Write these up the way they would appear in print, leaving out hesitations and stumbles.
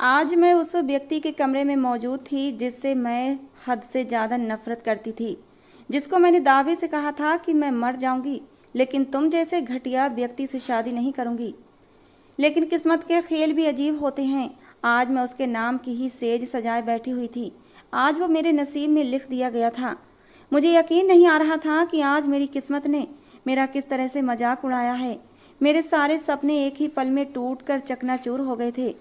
आज मैं उस व्यक्ति के कमरे में मौजूद थी जिससे मैं हद से ज़्यादा नफरत करती थी, जिसको मैंने दावे से कहा था कि मैं मर जाऊंगी लेकिन तुम जैसे घटिया व्यक्ति से शादी नहीं करूंगी। लेकिन किस्मत के खेल भी अजीब होते हैं। आज मैं उसके नाम की ही सेज सजाए बैठी हुई थी। आज वो मेरे नसीब में लिख दिया गया था। मुझे यकीन नहीं आ रहा था कि आज मेरी किस्मत ने मेरा किस तरह से मजाक उड़ाया है। मेरे सारे सपने एक ही पल में टूट कर चकनाचूर हो गए थे।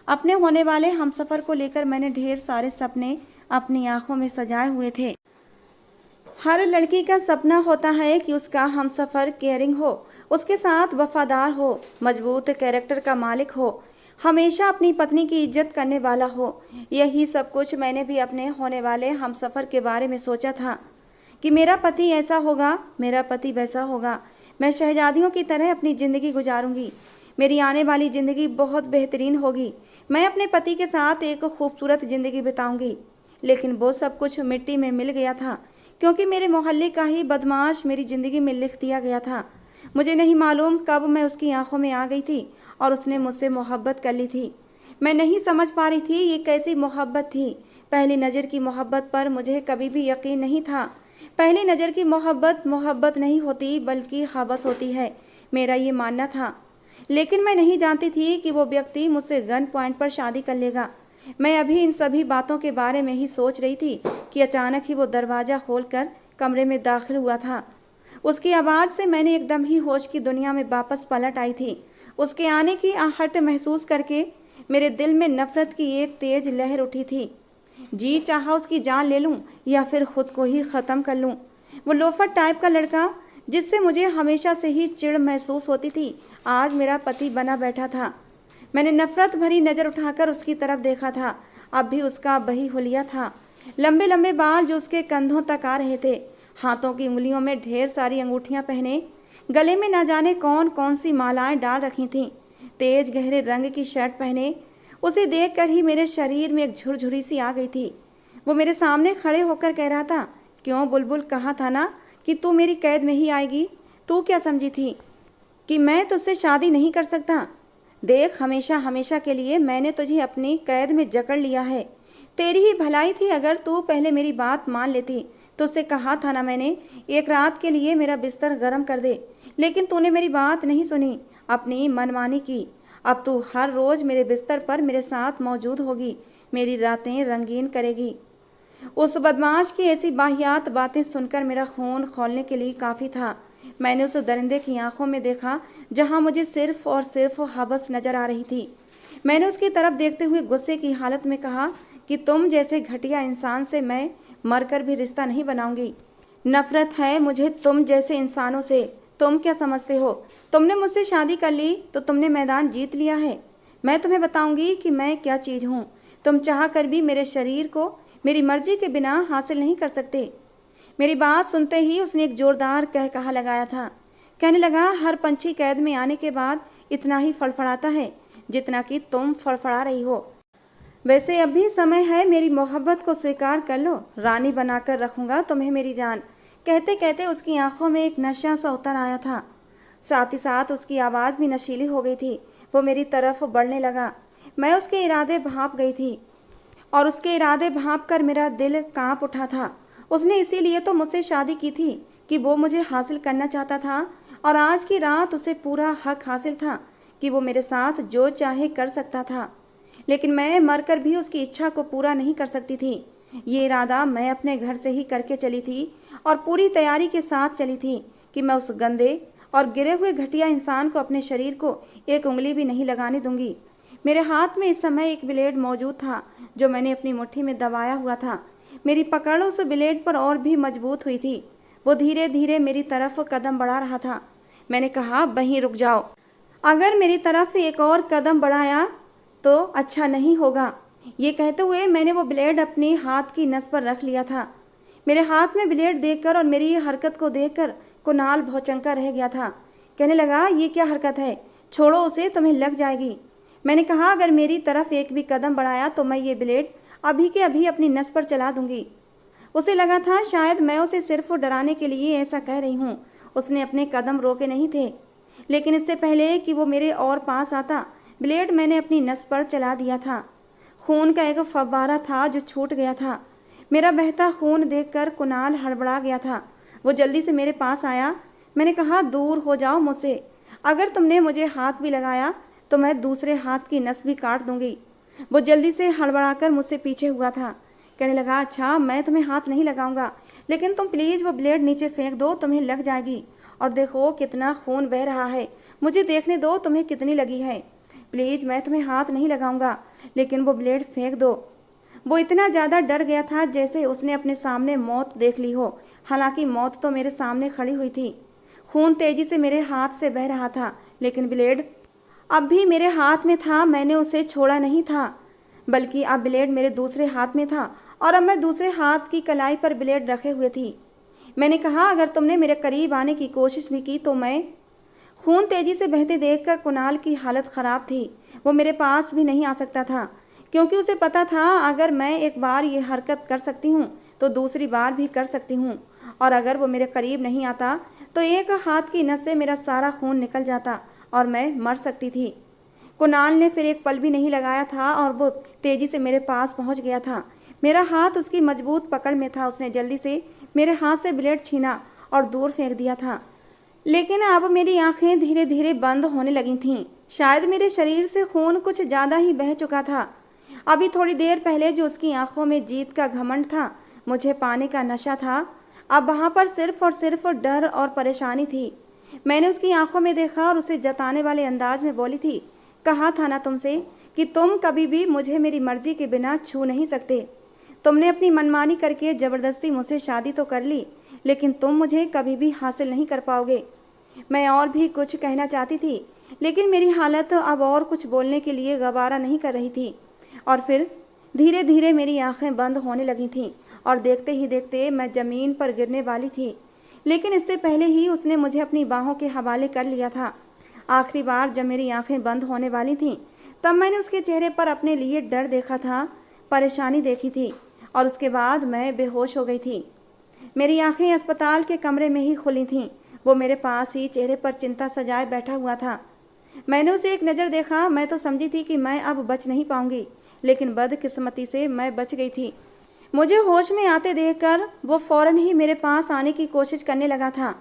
अपने होने वाले हमसफ़र को लेकर मैंने ढेर सारे सपने अपनी आंखों में सजाए हुए थे। हर लड़की का सपना होता है कि उसका हमसफ़र केयरिंग हो, उसके साथ वफादार हो, मजबूत कैरेक्टर का मालिक हो, हमेशा अपनी पत्नी की इज्जत करने वाला हो। यही सब कुछ मैंने भी अपने होने वाले हमसफ़र के बारे में सोचा था कि मेरा पति ऐसा होगा, मेरा पति वैसा होगा। मैं शहजादियों की तरह अपनी ज़िंदगी गुजारूंगी। मेरी आने वाली ज़िंदगी बहुत बेहतरीन होगी। मैं अपने पति के साथ एक खूबसूरत ज़िंदगी बिताऊंगी। लेकिन वो सब कुछ मिट्टी में मिल गया था, क्योंकि मेरे मोहल्ले का ही बदमाश मेरी ज़िंदगी में लिख दिया गया था। मुझे नहीं मालूम कब मैं उसकी आंखों में आ गई थी और उसने मुझसे मोहब्बत कर ली थी। मैं नहीं समझ पा रही थी ये कैसी मोहब्बत थी। पहली नज़र की मोहब्बत पर मुझे कभी भी यकीन नहीं था। पहली नज़र की मोहब्बत मोहब्बत नहीं होती बल्कि हवस होती है, मेरा ये मानना था। लेकिन मैं नहीं जानती थी कि वो व्यक्ति मुझसे गन पॉइंट पर शादी कर लेगा। मैं अभी इन सभी बातों के बारे में ही सोच रही थी कि अचानक ही वो दरवाज़ा खोलकर कमरे में दाखिल हुआ था। उसकी आवाज़ से मैंने एकदम ही होश की दुनिया में वापस पलट आई थी। उसके आने की आहट महसूस करके मेरे दिल में नफ़रत की एक तेज़ लहर उठी थी। जी चाहा उसकी जान ले लूं या फिर खुद को ही ख़त्म कर लूं। वो लोफर टाइप का लड़का जिससे मुझे हमेशा से ही चिढ़ महसूस होती थी, आज मेरा पति बना बैठा था। मैंने नफ़रत भरी नज़र उठाकर उसकी तरफ देखा था। अब भी उसका वही हुलिया था, लंबे लंबे बाल जो उसके कंधों तक आ रहे थे, हाथों की उंगलियों में ढेर सारी अंगूठियां पहने, गले में न जाने कौन कौन सी मालाएं डाल रखी थीं, तेज गहरे रंग की शर्ट पहने। उसे देखकर ही मेरे शरीर में एक झुरझुरी सी आ गई थी। वो मेरे सामने खड़े होकर कह रहा था, क्यों बुलबुल, कहा था ना कि तू मेरी कैद में ही आएगी। तू क्या समझी थी कि मैं तुझसे शादी नहीं कर सकता? देख, हमेशा हमेशा के लिए मैंने तुझे अपनी कैद में जकड़ लिया है। तेरी ही भलाई थी अगर तू पहले मेरी बात मान लेती। तुझसे कहा था ना मैंने, एक रात के लिए मेरा बिस्तर गर्म कर दे, लेकिन तूने मेरी बात नहीं सुनी, अपनी मनमानी की। अब तू हर रोज़ मेरे बिस्तर पर मेरे साथ मौजूद होगी, मेरी रातें रंगीन करेगी। उस बदमाश की ऐसी बाहियात बातें सुनकर मेरा खून खौलने के लिए काफ़ी था। मैंने उस दरिंदे की आंखों में देखा जहां मुझे सिर्फ और सिर्फ हवस नजर आ रही थी। मैंने उसकी तरफ देखते हुए गुस्से की हालत में कहा कि तुम जैसे घटिया इंसान से मैं मरकर भी रिश्ता नहीं बनाऊंगी। नफरत है मुझे तुम जैसे इंसानों से। तुम क्या समझते हो? तुमने मुझसे शादी कर ली तो तुमने मैदान जीत लिया है। मैं तुम्हें बताऊंगी कि मैं क्या चीज़ हूँ। तुम चाह कर भी मेरे शरीर को मेरी मर्जी के बिना हासिल नहीं कर सकते। मेरी बात सुनते ही उसने एक जोरदार कहकहा लगाया था। कहने लगा, हर पंछी कैद में आने के बाद इतना ही फड़फड़ाता है जितना कि तुम फड़फड़ा रही हो। वैसे अब भी समय है, मेरी मोहब्बत को स्वीकार कर लो, रानी बनाकर रखूंगा तुम्हें मेरी जान। कहते कहते उसकी आंखों में एक नशा सा उतर आया था, साथ ही साथ उसकी आवाज़ भी नशीली हो गई थी। वो मेरी तरफ बढ़ने लगा। मैं उसके इरादे भांप गई थी और उसके इरादे भांप कर मेरा दिल कांप उठा था। उसने इसीलिए तो मुझसे शादी की थी कि वो मुझे हासिल करना चाहता था, और आज की रात उसे पूरा हक हासिल था कि वो मेरे साथ जो चाहे कर सकता था। लेकिन मैं मरकर भी उसकी इच्छा को पूरा नहीं कर सकती थी। ये इरादा मैं अपने घर से ही करके चली थी और पूरी तैयारी के साथ चली थी कि मैं उस गंदे और गिरे हुए घटिया इंसान को अपने शरीर को एक उंगली भी नहीं लगाने दूंगी। मेरे हाथ में इस समय एक ब्लेड मौजूद था जो मैंने अपनी मुट्ठी में दबाया हुआ था। मेरी पकड़ उस ब्लेड पर और भी मजबूत हुई थी। वो धीरे धीरे मेरी तरफ कदम बढ़ा रहा था। मैंने कहा, वहीं रुक जाओ। अगर मेरी तरफ एक और कदम बढ़ाया तो अच्छा नहीं होगा। ये कहते हुए मैंने वो ब्लेड अपने हाथ की नस पर रख लिया था। मेरे हाथ में ब्लेड देखकर और मेरी हरकत को देखकर कुणाल भौचक्का रह गया था। कहने लगा, ये क्या हरकत है? छोड़ो उसे, तुम्हें लग जाएगी। मैंने कहा, अगर मेरी तरफ एक भी कदम बढ़ाया तो मैं ये ब्लेड अभी के अभी अपनी नस पर चला दूंगी। उसे लगा था शायद मैं उसे सिर्फ डराने के लिए ऐसा कह रही हूँ। उसने अपने कदम रोके नहीं थे, लेकिन इससे पहले कि वो मेरे और पास आता, ब्लेड मैंने अपनी नस पर चला दिया था। खून का एक फव्वारा था जो छूट गया था। मेरा बहता खून देखकर कुणाल हड़बड़ा गया था। वो जल्दी से मेरे पास आया। मैंने कहा, दूर हो जाओ मुझसे। अगर तुमने मुझे हाथ भी लगाया तो मैं दूसरे हाथ की नस भी काट दूंगी। वो जल्दी से हड़बड़ाकर मुझसे पीछे हुआ था। कहने लगा, अच्छा मैं तुम्हें हाथ नहीं लगाऊंगा, लेकिन तुम प्लीज़ वो ब्लेड नीचे फेंक दो, तुम्हें लग जाएगी। और देखो कितना खून बह रहा है, मुझे देखने दो तुम्हें कितनी लगी है। प्लीज़ मैं तुम्हें हाथ नहीं लगाऊंगा, लेकिन वो ब्लेड फेंक दो। वो इतना ज़्यादा डर गया था जैसे उसने अपने सामने मौत देख ली हो। हालांकि मौत तो मेरे सामने खड़ी हुई थी। खून तेजी से मेरे हाथ से बह रहा था, लेकिन ब्लेड अब भी मेरे हाथ में था। मैंने उसे छोड़ा नहीं था, बल्कि अब ब्लेड मेरे दूसरे हाथ में था और अब मैं दूसरे हाथ की कलाई पर ब्लेड रखे हुए थी। मैंने कहा, अगर तुमने मेरे करीब आने की कोशिश भी की तो मैं। खून तेजी से बहते देखकर कुणाल की हालत ख़राब थी। वो मेरे पास भी नहीं आ सकता था, क्योंकि उसे पता था अगर मैं एक बार ये हरकत कर सकती हूँ तो दूसरी बार भी कर सकती हूँ, और अगर वो मेरे करीब नहीं आता तो एक हाथ की नस से मेरा सारा खून निकल जाता और मैं मर सकती थी। कुणाल ने फिर एक पल भी नहीं लगाया था और वो तेजी से मेरे पास पहुंच गया था। मेरा हाथ उसकी मजबूत पकड़ में था। उसने जल्दी से मेरे हाथ से ब्लेड छीना और दूर फेंक दिया था। लेकिन अब मेरी आंखें धीरे धीरे बंद होने लगी थीं। शायद मेरे शरीर से खून कुछ ज़्यादा ही बह चुका था। अभी थोड़ी देर पहले जो उसकी आंखों में जीत का घमंड था, मुझे पाने का नशा था, अब वहाँ पर सिर्फ और सिर्फ डर और परेशानी थी। मैंने उसकी आंखों में देखा और उसे जताने वाले अंदाज में बोली थी, कहा था ना तुमसे कि तुम कभी भी मुझे मेरी मर्जी के बिना छू नहीं सकते। तुमने अपनी मनमानी करके ज़बरदस्ती मुझसे शादी तो कर ली, लेकिन तुम मुझे कभी भी हासिल नहीं कर पाओगे। मैं और भी कुछ कहना चाहती थी, लेकिन मेरी हालत अब और कुछ बोलने के लिए गवारा नहीं कर रही थी। और फिर धीरे धीरे मेरी आंखें बंद होने लगी थीं और देखते ही देखते मैं ज़मीन पर गिरने वाली थी। लेकिन इससे पहले ही उसने मुझे अपनी बाहों के हवाले कर लिया था। आखिरी बार जब मेरी आंखें बंद होने वाली थीं, तब मैंने उसके चेहरे पर अपने लिए डर देखा था, परेशानी देखी थी, और उसके बाद मैं बेहोश हो गई थी। मेरी आंखें अस्पताल के कमरे में ही खुली थीं। वो मेरे पास ही चेहरे पर चिंता सजाए बैठा हुआ था। मैंने उसे एक नज़र देखा। मैं तो समझी थी कि मैं अब बच नहीं पाऊंगी, लेकिन बदकिस्मती से मैं बच गई थी। मुझे होश में आते देखकर वो फौरन ही मेरे पास आने की कोशिश करने लगा था,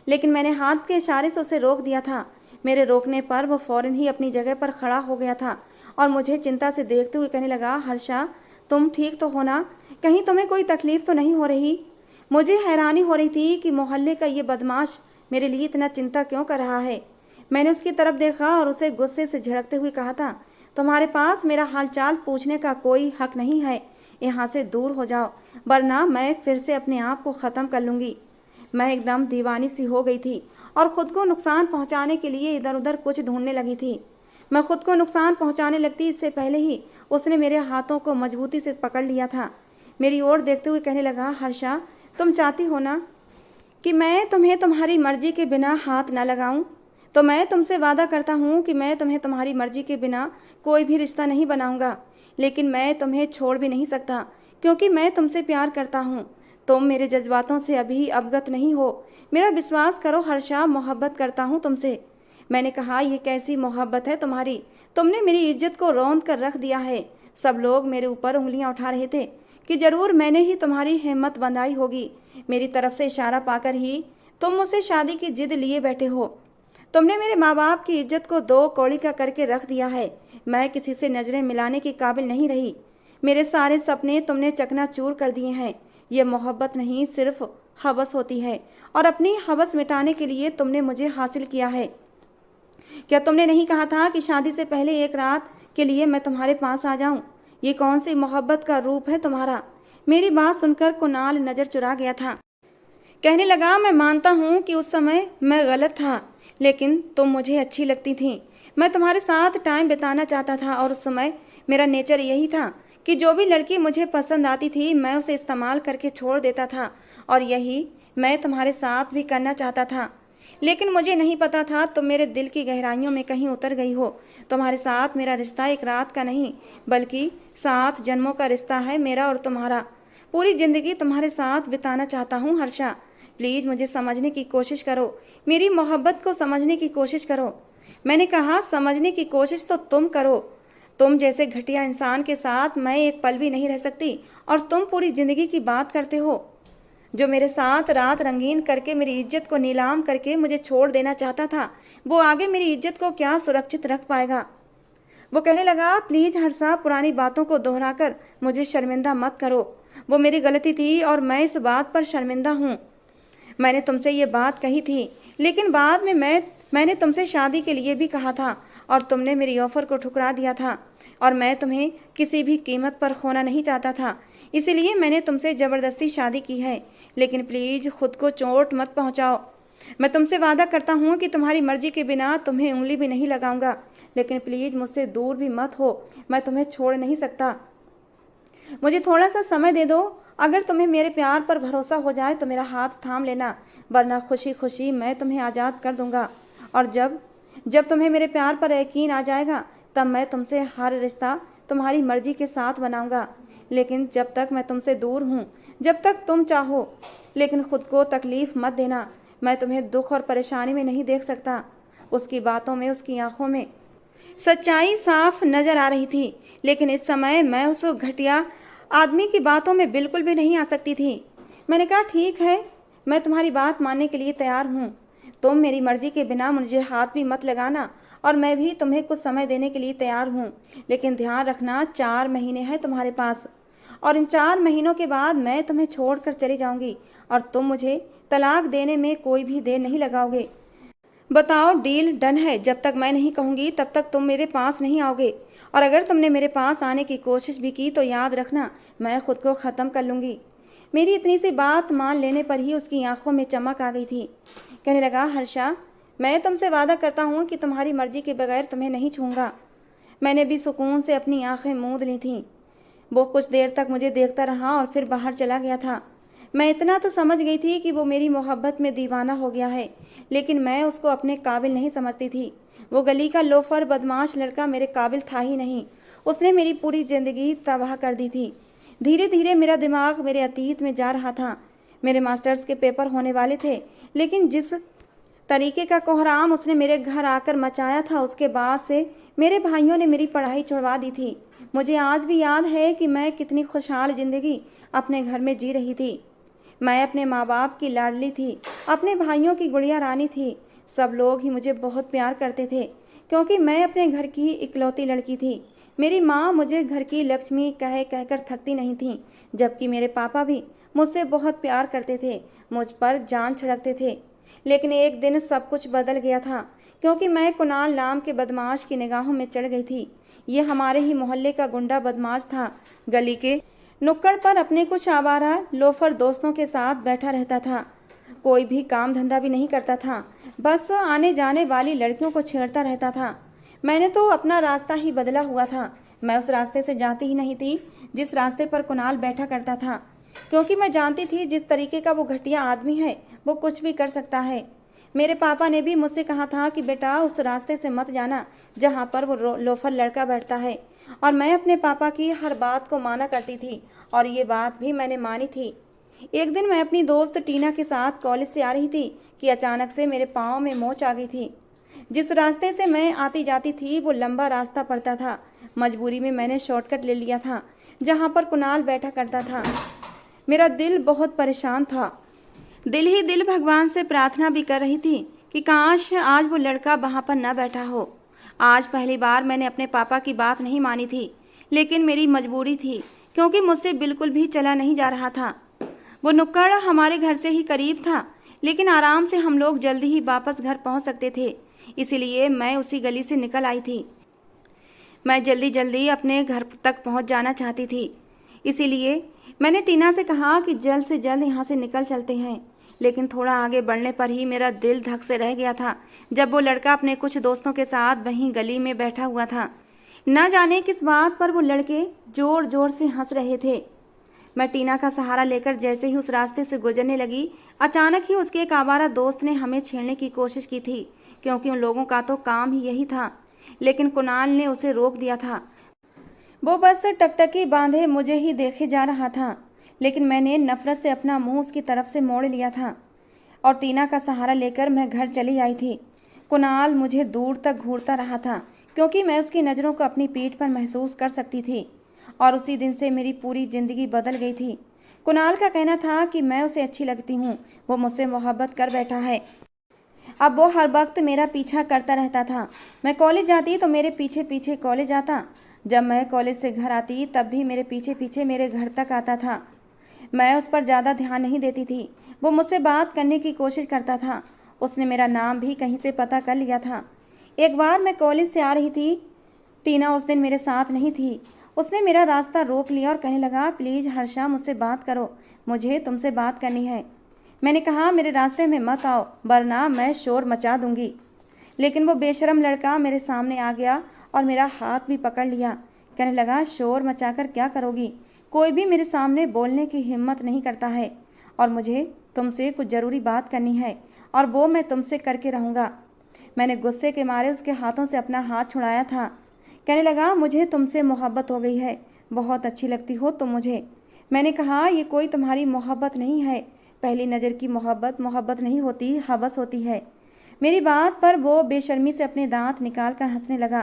लेकिन मैंने हाथ के इशारे से उसे रोक दिया था। मेरे रोकने पर वो फौरन ही अपनी जगह पर खड़ा हो गया था और मुझे चिंता से देखते हुए कहने लगा, हर्षा तुम ठीक तो हो ना? कहीं तुम्हें कोई तकलीफ़ तो नहीं हो रही? मुझे हैरानी हो रही थी कि मोहल्ले का ये बदमाश मेरे लिए इतना चिंता क्यों कर रहा है। मैंने उसकी तरफ देखा और उसे गुस्से से झिड़कते हुए कहा था, तुम्हारे पास मेरा हालचाल पूछने का कोई हक नहीं है। यहाँ से दूर हो जाओ, वरना मैं फिर से अपने आप को ख़त्म कर लूँगी। मैं एकदम दीवानी सी हो गई थी और ख़ुद को नुकसान पहुँचाने के लिए इधर उधर कुछ ढूंढने लगी थी। मैं खुद को नुकसान पहुँचाने लगती इससे पहले ही उसने मेरे हाथों को मजबूती से पकड़ लिया था। मेरी ओर देखते हुए कहने लगा, हर्षा तुम चाहती हो ना कि मैं तुम्हें तुम्हारी मर्जी के बिना हाथ न लगाऊं? तो मैं तुमसे वादा करता हूं कि मैं तुम्हें तुम्हारी मर्जी के बिना कोई भी रिश्ता नहीं बनाऊंगा, लेकिन मैं तुम्हें छोड़ भी नहीं सकता, क्योंकि मैं तुमसे प्यार करता हूं। तुम मेरे जज्बातों से अभी अवगत नहीं हो। मेरा विश्वास करो हर्षा, मोहब्बत करता हूं तुमसे। मैंने कहा, ये कैसी मोहब्बत है तुम्हारी? तुमने मेरी इज्जत को रौंद कर रख दिया है। सब लोग मेरे ऊपर उंगलियां उठा रहे थे कि ज़रूर मैंने ही तुम्हारी हिम्मत बंधाई होगी। मेरी तरफ से इशारा पाकर ही तुम मुझसे शादी की जिद लिए बैठे हो। तुमने मेरे माँ बाप की इज्जत को दो कौड़ी का करके रख दिया है। मैं किसी से नज़रें मिलाने की काबिल नहीं रही। मेरे सारे सपने तुमने चकनाचूर कर दिए हैं। ये मोहब्बत नहीं, सिर्फ हवस होती है, और अपनी हवस मिटाने के लिए तुमने मुझे हासिल किया है। क्या तुमने नहीं कहा था कि शादी से पहले एक रात के लिए मैं तुम्हारे पास आ जाऊं? ये कौन सी मोहब्बत का रूप है तुम्हारा? मेरी बात सुनकर कुणाल नज़र चुरा गया था। कहने लगा, मैं मानता हूँ कि उस समय मैं गलत था, लेकिन तुम मुझे अच्छी लगती थी। मैं तुम्हारे साथ टाइम बिताना चाहता था, और उस समय मेरा नेचर यही था कि जो भी लड़की मुझे पसंद आती थी मैं उसे इस्तेमाल करके छोड़ देता था, और यही मैं तुम्हारे साथ भी करना चाहता था। लेकिन मुझे नहीं पता था तुम मेरे दिल की गहराइयों में कहीं उतर गई हो। तुम्हारे साथ मेरा रिश्ता एक रात का नहीं, बल्कि 7 जन्मों का रिश्ता है मेरा और तुम्हारा। पूरी ज़िंदगी तुम्हारे साथ बिताना चाहता हूँ हर्षा। प्लीज़ मुझे समझने की कोशिश करो, मेरी मोहब्बत को समझने की कोशिश करो। मैंने कहा, समझने की कोशिश तो तुम करो। तुम जैसे घटिया इंसान के साथ मैं एक पल भी नहीं रह सकती, और तुम पूरी जिंदगी की बात करते हो। जो मेरे साथ रात रंगीन करके मेरी इज्जत को नीलाम करके मुझे छोड़ देना चाहता था, वो आगे मेरी इज्जत को क्या सुरक्षित रख पाएगा। वो कहने लगा, प्लीज हर्षा, पुरानी बातों को दोहराकर मुझे शर्मिंदा मत करो। वो मेरी गलती थी और मैं इस बात पर शर्मिंदा हूँ। मैंने तुमसे ये बात कही थी, लेकिन बाद में मैंने तुमसे शादी के लिए भी कहा था और तुमने मेरी ऑफर को ठुकरा दिया था, और मैं तुम्हें किसी भी कीमत पर खोना नहीं चाहता था, इसीलिए मैंने तुमसे ज़बरदस्ती शादी की है। लेकिन प्लीज़ खुद को चोट मत पहुंचाओ। मैं तुमसे वादा करता हूँ कि तुम्हारी मर्जी के बिना तुम्हें उंगली भी नहीं लगाऊंगा, लेकिन प्लीज़ मुझसे दूर भी मत हो। मैं तुम्हें छोड़ नहीं सकता। मुझे थोड़ा सा समय दे दो। अगर तुम्हें मेरे प्यार पर भरोसा हो जाए तो मेरा हाथ थाम लेना, वरना खुशी खुशी मैं तुम्हें आज़ाद कर दूंगा। और जब जब तुम्हें मेरे प्यार पर यकीन आ जाएगा, तब मैं तुमसे हर रिश्ता तुम्हारी मर्जी के साथ बनाऊंगा। लेकिन जब तक मैं तुमसे दूर हूँ, जब तक तुम चाहो, लेकिन खुद को तकलीफ मत देना। मैं तुम्हें दुख और परेशानी में नहीं देख सकता। उसकी बातों में, उसकी आंखों में सच्चाई साफ नजर आ रही थी, लेकिन इस समय मैं उस घटिया आदमी की बातों में बिल्कुल भी नहीं आ सकती थी। मैंने कहा, ठीक है, मैं तुम्हारी बात मानने के लिए तैयार हूँ। तुम मेरी मर्जी के बिना मुझे हाथ भी मत लगाना, और मैं भी तुम्हें कुछ समय देने के लिए तैयार हूँ। लेकिन ध्यान रखना, 4 महीने हैं तुम्हारे पास, और इन 4 महीनों के बाद मैं तुम्हें छोड़कर चली जाऊंगी, और तुम मुझे तलाक देने में कोई भी देर नहीं लगाओगे। बताओ, डील डन है। जब तक मैं नहीं कहूँगी तब तक तुम मेरे पास नहीं आओगे, और अगर तुमने मेरे पास आने की कोशिश भी की तो याद रखना, मैं खुद को ख़त्म कर लूँगी। मेरी इतनी सी बात मान लेने पर ही उसकी आंखों में चमक आ गई थी। कहने लगा, हर्षा, मैं तुमसे वादा करता हूँ कि तुम्हारी मर्जी के बगैर तुम्हें नहीं छूँगा। मैंने भी सुकून से अपनी आंखें मूंद ली थीं। वो कुछ देर तक मुझे देखता रहा और फिर बाहर चला गया था। मैं इतना तो समझ गई थी कि वो मेरी मोहब्बत में दीवाना हो गया है, लेकिन मैं उसको अपने काबिल नहीं समझती थी। वो गली का लोफर बदमाश लड़का मेरे काबिल था ही नहीं। उसने मेरी पूरी ज़िंदगी तबाह कर दी थी। धीरे धीरे मेरा दिमाग मेरे अतीत में जा रहा था। मेरे मास्टर्स के पेपर होने वाले थे, लेकिन जिस तरीके का कोहराम उसने मेरे घर आकर मचाया था, उसके बाद से मेरे भाइयों ने मेरी पढ़ाई छुड़वा दी थी। मुझे आज भी याद है कि मैं कितनी खुशहाल ज़िंदगी अपने घर में जी रही थी। मैं अपने माँ बाप की लाडली थी, अपने भाइयों की गुड़िया रानी थी। सब लोग ही मुझे बहुत प्यार करते थे, क्योंकि मैं अपने घर की इकलौती लड़की थी। मेरी माँ मुझे घर की लक्ष्मी कहकर थकती नहीं थी, जबकि मेरे पापा भी मुझसे बहुत प्यार करते थे, मुझ पर जान छिड़कते थे। लेकिन एक दिन सब कुछ बदल गया था, क्योंकि मैं कुणाल नाम के बदमाश की निगाहों में चढ़ गई थी। ये हमारे ही मोहल्ले का गुंडा बदमाश था। गली के नुक्कड़ पर अपने कुछ आवारा लोफर दोस्तों के साथ बैठा रहता था। कोई भी काम धंधा भी नहीं करता था, बस आने जाने वाली लड़कियों को छेड़ता रहता था। मैंने तो अपना रास्ता ही बदला हुआ था। मैं उस रास्ते से जाती ही नहीं थी जिस रास्ते पर कुणाल बैठा करता था, क्योंकि मैं जानती थी जिस तरीके का वो घटिया आदमी है, वो कुछ भी कर सकता है। मेरे पापा ने भी मुझसे कहा था कि बेटा, उस रास्ते से मत जाना जहाँ पर वो लोफर लड़का बैठता है, और मैं अपने पापा की हर बात को माना करती थी, और ये बात भी मैंने मानी थी। एक दिन मैं अपनी दोस्त टीना के साथ कॉलेज से आ रही थी कि अचानक से मेरे पाँव में मोच आ गई थी। जिस रास्ते से मैं आती जाती थी वो लंबा रास्ता पड़ता था। मजबूरी में मैंने शॉर्टकट ले लिया था जहाँ पर कुणाल बैठा करता था। मेरा दिल बहुत परेशान था। दिल ही दिल भगवान से प्रार्थना भी कर रही थी कि काश आज वो लड़का वहाँ पर न बैठा हो। आज पहली बार मैंने अपने पापा की बात नहीं मानी थी, लेकिन मेरी मजबूरी थी, क्योंकि मुझसे बिल्कुल भी चला नहीं जा रहा था। वो नुक्कड़ हमारे घर से ही करीब था, लेकिन आराम से हम लोग जल्दी ही वापस घर पहुंच सकते थे, इसीलिए मैं उसी गली से निकल आई थी। मैं जल्दी जल्दी अपने घर तक पहुंच जाना चाहती थी, इसीलिए मैंने टीना से कहा कि जल्द से जल्द यहाँ से निकल चलते हैं। लेकिन थोड़ा आगे बढ़ने पर ही मेरा दिल धक से रह गया था, जब वो लड़का अपने कुछ दोस्तों के साथ वहीं गली में बैठा हुआ था। न जाने किस बात पर वो लड़के जोर जोर से हंस रहे थे। मैं टीना का सहारा लेकर जैसे ही उस रास्ते से गुजरने लगी, अचानक ही उसके एक आवारा दोस्त ने हमें छेड़ने की कोशिश की थी, क्योंकि उन लोगों का तो काम ही यही था। लेकिन कुणाल ने उसे रोक दिया था। वो बस टकटकी बांधे मुझे ही देखे जा रहा था, लेकिन मैंने नफरत से अपना मुंह उसकी तरफ से मोड़ लिया था और टीना का सहारा लेकर मैं घर चली आई थी। कुणाल मुझे दूर तक घूरता रहा था, क्योंकि मैं उसकी नज़रों को अपनी पीठ पर महसूस कर सकती थी और उसी दिन से मेरी पूरी ज़िंदगी बदल गई थी। कुणाल का कहना था कि मैं उसे अच्छी लगती हूँ, वो मुझसे मोहब्बत कर बैठा है। अब वो हर वक्त मेरा पीछा करता रहता था। मैं कॉलेज जाती तो मेरे पीछे पीछे कॉलेज आता, जब मैं कॉलेज से घर आती तब भी मेरे पीछे पीछे मेरे घर तक आता था। मैं उस पर ज़्यादा ध्यान नहीं देती थी। वो मुझसे बात करने की कोशिश करता था। उसने मेरा नाम भी कहीं से पता कर लिया था। एक बार मैं कॉलेज से आ रही थी। टीना उस दिन मेरे साथ नहीं थी। उसने मेरा रास्ता रोक लिया और कहने लगा, प्लीज़ हर्षा, मुझसे बात करो, मुझे तुमसे बात करनी है। मैंने कहा, मेरे रास्ते में मत आओ वरना मैं शोर मचा दूंगी। लेकिन वो बेशरम लड़का मेरे सामने आ गया और मेरा हाथ भी पकड़ लिया। कहने लगा, शोर मचाकर क्या करोगी? कोई भी मेरे सामने बोलने की हिम्मत नहीं करता है और मुझे तुमसे कुछ ज़रूरी बात करनी है और वो मैं तुमसे करके रहूँगा। मैंने गुस्से के मारे उसके हाथों से अपना हाथ छुड़ाया था। कहने लगा, मुझे तुमसे मोहब्बत हो गई है, बहुत अच्छी लगती हो तुम मुझे। मैंने कहा, ये कोई तुम्हारी मोहब्बत नहीं है। पहली नज़र की मोहब्बत मोहब्बत नहीं होती, हवस होती है। मेरी बात पर वो बेशर्मी से अपने दांत निकाल कर हंसने लगा।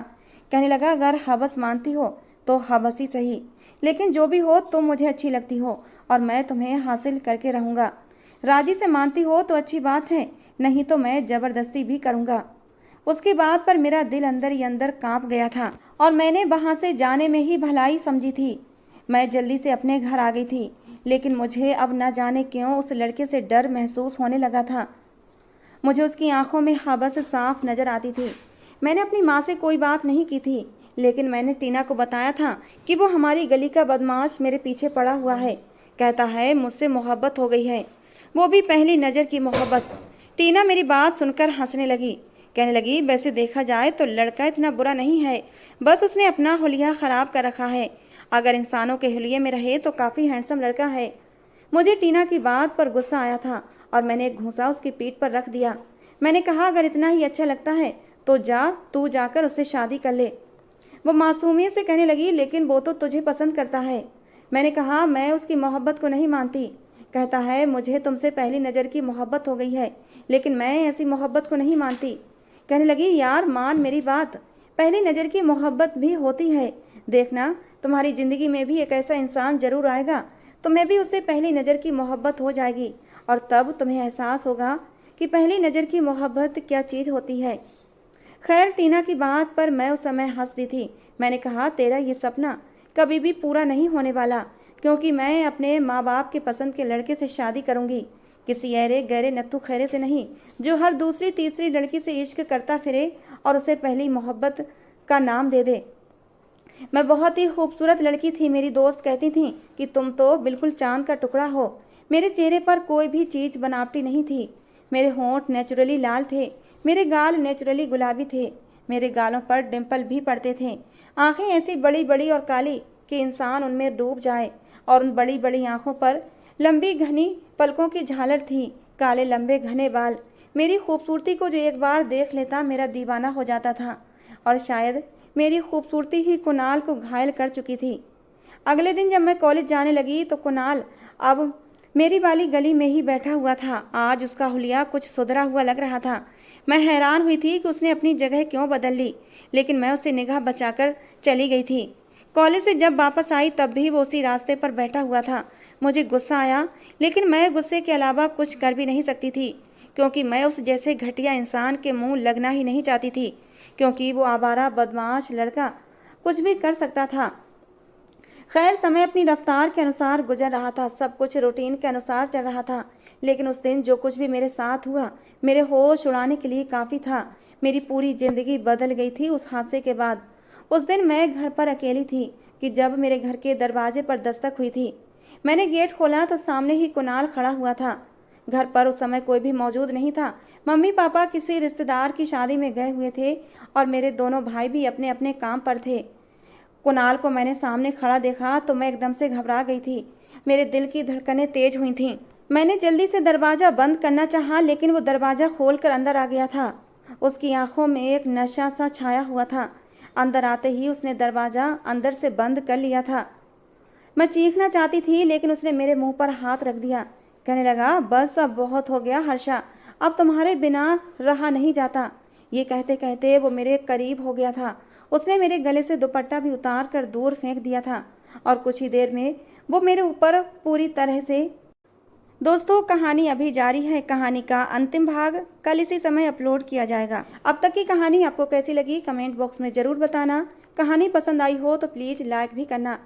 कहने लगा, अगर हवस मानती हो तो हवस ही सही, लेकिन जो भी हो तुम मुझे अच्छी लगती हो और मैं तुम्हें हासिल करके रहूँगा। राजी से मानती हो तो अच्छी बात है, नहीं तो मैं ज़बरदस्ती भी करूँगा। उसकी बात पर मेरा दिल अंदर ही अंदर काँप गया था और मैंने वहाँ से जाने में ही भलाई समझी थी। मैं जल्दी से अपने घर आ गई थी, लेकिन मुझे अब न जाने क्यों उस लड़के से डर महसूस होने लगा था। मुझे उसकी आंखों में हवस साफ नजर आती थी। मैंने अपनी माँ से कोई बात नहीं की थी, लेकिन मैंने टीना को बताया था कि वो हमारी गली का बदमाश मेरे पीछे पड़ा हुआ है। कहता है मुझसे मोहब्बत हो गई है, वो भी पहली नज़र की मोहब्बत। टीना मेरी बात सुनकर हंसने लगी। कहने लगी, वैसे देखा जाए तो लड़का इतना बुरा नहीं है, बस उसने अपना हुलिया ख़राब कर रखा है। अगर इंसानों के हुलिये में रहे तो काफ़ी हैंडसम लड़का है। मुझे टीना की बात पर गुस्सा आया था और मैंने एक घूंसा उसकी पीठ पर रख दिया। मैंने कहा, अगर इतना ही अच्छा लगता है तो तू जाकर उससे शादी कर ले। वो मासूमियत से कहने लगी, लेकिन वो तो तुझे पसंद करता है। मैंने कहा, मैं उसकी मोहब्बत को नहीं मानती। कहता है, मुझे तुमसे पहली नज़र की मोहब्बत हो गई है, लेकिन मैं ऐसी मोहब्बत को नहीं मानती। कहने लगी, यार मान मेरी बात, पहली नज़र की मोहब्बत भी होती है। देखना, तुम्हारी ज़िंदगी में भी एक ऐसा इंसान ज़रूर आएगा, तुम्हें भी उससे पहली नज़र की मोहब्बत हो जाएगी और तब तुम्हें एहसास होगा कि पहली नज़र की मोहब्बत क्या चीज़ होती है। खैर, टीना की बात पर मैं उस समय हंस दी थी। मैंने कहा, तेरा ये सपना कभी भी पूरा नहीं होने वाला, क्योंकि मैं अपने माँ बाप के पसंद के लड़के से शादी करूँगी, किसी ऐरे गहरे नत्थु खैरे से नहीं, जो हर दूसरी तीसरी लड़की से इश्क करता फिरे और उसे पहली मोहब्बत का नाम दे दे। मैं बहुत ही खूबसूरत लड़की थी। मेरी दोस्त कहती थी कि तुम तो बिल्कुल चांद का टुकड़ा हो। मेरे चेहरे पर कोई भी चीज़ बनावटी नहीं थी। मेरे होंठ नेचुरली लाल थे, मेरे गाल नेचुरली गुलाबी थे, मेरे गालों पर डिम्पल भी पड़ते थे। आंखें ऐसी बड़ी बड़ी और काली कि इंसान उनमें डूब जाए और उन बड़ी बड़ी आंखों पर लंबी घनी पलकों की झालर थी, काले लंबे घने बाल। मेरी खूबसूरती को जो एक बार देख लेता मेरा दीवाना हो जाता था और शायद मेरी खूबसूरती ही कुणाल को घायल कर चुकी थी। अगले दिन जब मैं कॉलेज जाने लगी तो कुणाल अब मेरी वाली गली में ही बैठा हुआ था। आज उसका हुलिया कुछ सुधरा हुआ लग रहा था। मैं हैरान हुई थी कि उसने अपनी जगह क्यों बदल ली, लेकिन मैं उसे निगाह बचाकर चली गई थी। कॉलेज से जब वापस आई तब भी वो उसी रास्ते पर बैठा हुआ था। मुझे गुस्सा आया, लेकिन मैं गुस्से के अलावा कुछ कर भी नहीं सकती थी, क्योंकि मैं उस जैसे घटिया इंसान के मुंह लगना ही नहीं चाहती थी, क्योंकि वो आवारा बदमाश लड़का कुछ भी कर सकता था। खैर, समय अपनी रफ्तार के अनुसार गुजर रहा था, सब कुछ रूटीन के अनुसार चल रहा था। लेकिन उस दिन जो कुछ भी मेरे साथ हुआ मेरे होश उड़ाने के लिए काफ़ी था। मेरी पूरी ज़िंदगी बदल गई थी उस हादसे के बाद। उस दिन मैं घर पर अकेली थी कि जब मेरे घर के दरवाजे पर दस्तक हुई थी। मैंने गेट खोला तो सामने ही कुणाल खड़ा हुआ था। घर पर उस समय कोई भी मौजूद नहीं था। मम्मी पापा किसी रिश्तेदार की शादी में गए हुए थे और मेरे दोनों भाई भी अपने अपने काम पर थे। कुणाल को मैंने सामने खड़ा देखा तो मैं एकदम से घबरा गई थी। मेरे दिल की धड़कनें तेज हुई थीं। मैंने जल्दी से दरवाज़ा बंद करना चाहा, लेकिन वो दरवाज़ा खोलकर अंदर आ गया था। उसकी आंखों में एक नशा सा छाया हुआ था। अंदर आते ही उसने दरवाज़ा अंदर से बंद कर लिया था। मैं चीखना चाहती थी, लेकिन उसने मेरे मुंह पर हाथ रख दिया। कहने लगा, बस अब बहुत हो गया हर्षा, अब तुम्हारे बिना रहा नहीं जाता। ये कहते कहते वो मेरे करीब हो गया था। उसने मेरे गले से दुपट्टा भी उतार कर दूर फेंक दिया था और कुछ ही देर में वो मेरे ऊपर पूरी तरह से। दोस्तों, कहानी अभी जारी है। कहानी का अंतिम भाग कल इसी समय अपलोड किया जाएगा। अब तक की कहानी आपको कैसी लगी कमेंट बॉक्स में ज़रूर बताना। कहानी पसंद आई हो तो प्लीज़ लाइक भी करना।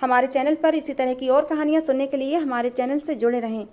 हमारे चैनल पर इसी तरह की और कहानियाँ सुनने के लिए हमारे चैनल से जुड़े रहें।